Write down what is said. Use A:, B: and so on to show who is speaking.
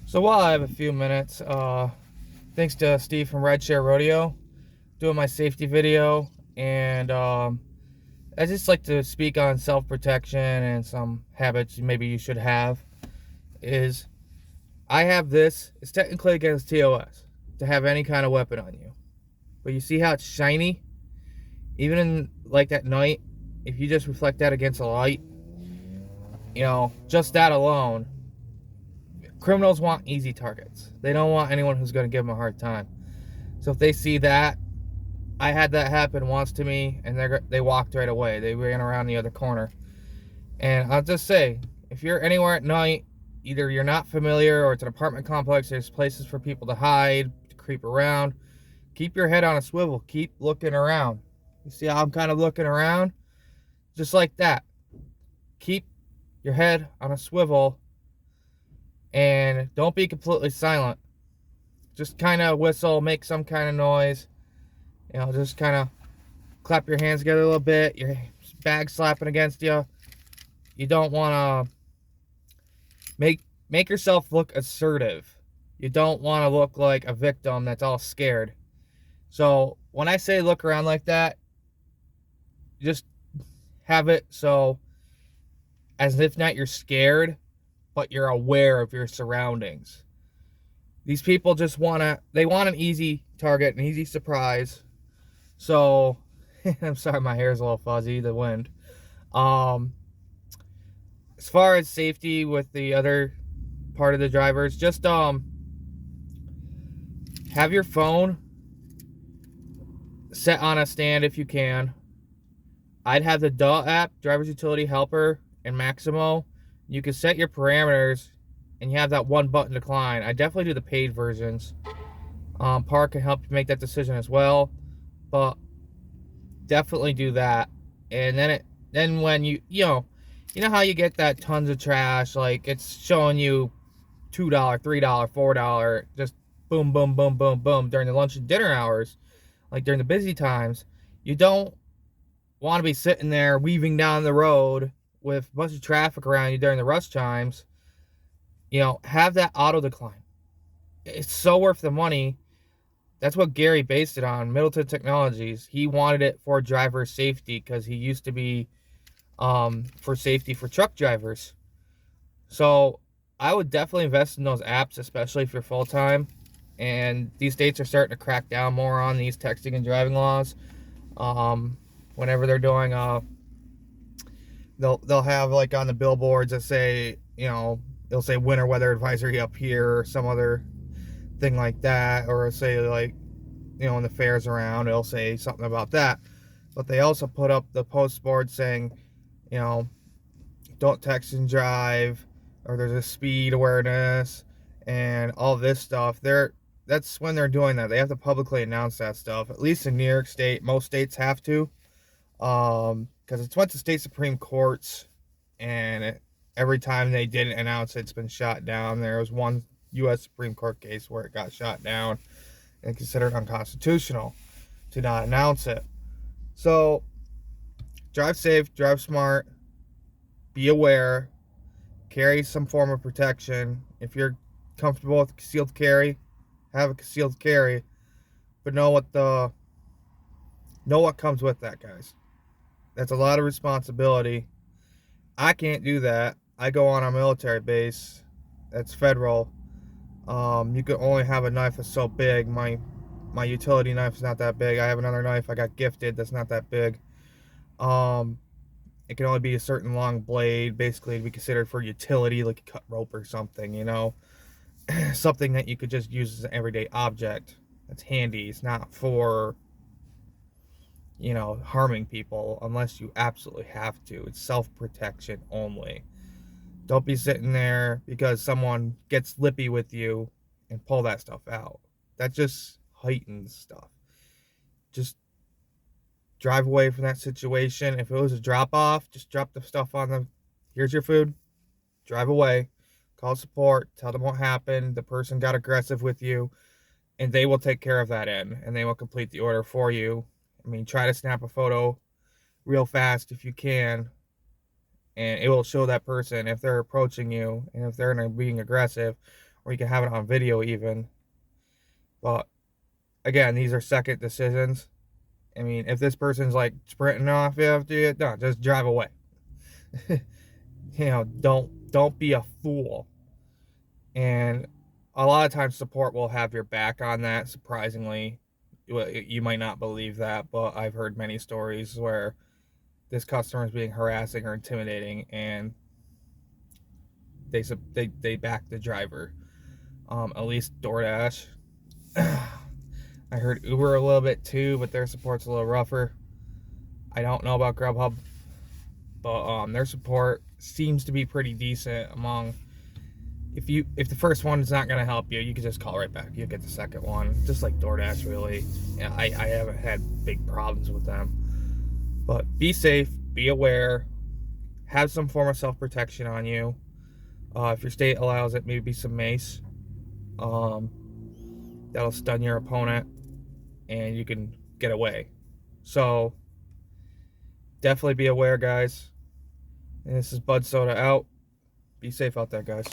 A: So while I have a few minutes, thanks to Steve from Rideshare Rodeo doing my safety video, and I just like to speak on self-protection and some habits maybe you should have. Is I have this. It's technically against TOS to have any kind of weapon on you, but you see how it's shiny, even in like at night. If you just reflect that against a light, just that alone, criminals want easy targets. They don't want anyone who's going to give them a hard time. So if they see that, I had that happen once to me, and they walked right away. They ran around the other corner. And I'll just say, if you're anywhere at night, either you're not familiar or it's an apartment complex, there's places for people to hide, to creep around. Keep your head on a swivel. Keep looking around. You see how I'm kind of looking around? Just like that. Keep your head on a swivel and don't be completely silent. Just kind of whistle, make some kind of noise. Just kind of clap your hands together a little bit. Your bag slapping against you. You don't want to make yourself look assertive. You don't want to look like a victim that's all scared. So when I say look around like that, just have it so as if not you're scared, but you're aware of your surroundings. These people just want an easy target, an easy surprise. So I'm sorry, my hair's a little fuzzy, the wind. As far as safety with the other part of the drivers, just have your phone set on a stand if you can. I'd have the DUH app, Driver's Utility Helper, and Maximo. You can set your parameters, and you have that one button decline. I definitely do the paid versions. Park can help you make that decision as well, but definitely do that. And then when you know how you get that tons of trash, like it's showing you $2, $3, $4, just boom, boom, boom, boom, boom during the lunch and dinner hours, like during the busy times. You don't want to be sitting there weaving down the road with a bunch of traffic around you during the rush times. Have that auto decline. It's so worth the money. That's what Gary based it on, Middleton Technologies. He wanted it for driver safety because he used to be for safety for truck drivers. So I would definitely invest in those apps, especially if you're full-time. And these states are starting to crack down more on these texting and driving laws. Whenever they're doing, they'll have like on the billboards that say, they'll say winter weather advisory up here or some other thing like that, or say like, when the fair's around, it'll say something about that. But they also put up the post board saying, don't text and drive, or there's a speed awareness and all this stuff. That's when they're doing that. They have to publicly announce that stuff. At least in New York State, most states have to, because it's went to state Supreme Courts, and every time they didn't announce it, it's been shot down. There was one U.S. Supreme Court case where it got shot down and considered unconstitutional to not announce it. So drive safe, drive smart, be aware, carry some form of protection. If you're comfortable with concealed carry, have a concealed carry, but know what comes with that, guys. That's a lot of responsibility. I can't do that. I go on a military base that's federal. You can only have a knife that's so big. My utility knife is not that big. I have another knife I got gifted that's not that big. It can only be a certain long blade, basically to be considered for utility, like a cut rope or something, something that you could just use as an everyday object. That's handy. It's not for, harming people unless you absolutely have to. It's self-protection only. Don't be sitting there because someone gets lippy with you and pull that stuff out. That just heightens stuff. Just drive away from that situation. If it was a drop off, just drop the stuff on them. Here's your food. Drive away. Call support. Tell them what happened. The person got aggressive with you, and they will take care of that end, and they will complete the order for you. Try to snap a photo real fast if you can, and it will show that person if they're approaching you and if they're being aggressive, or you can have it on video even. But again, these are second decisions. I mean, if this person's like sprinting off after you, no, just drive away. You know, don't be a fool. And a lot of times support will have your back on that, surprisingly. You might not believe that, but I've heard many stories where this customer is being harassing or intimidating, and they back the driver. At least DoorDash. I heard Uber a little bit too, but their support's a little rougher. I don't know about Grubhub, but their support seems to be pretty decent. Among if the first one is not going to help you, you can just call right back. You'll get the second one, just like DoorDash. Really, yeah, I haven't had big problems with them. But be safe, be aware, have some form of self-protection on you. If your state allows it, maybe some mace. That'll stun your opponent, and you can get away. So definitely be aware, guys. And this is Bud Soda out. Be safe out there, guys.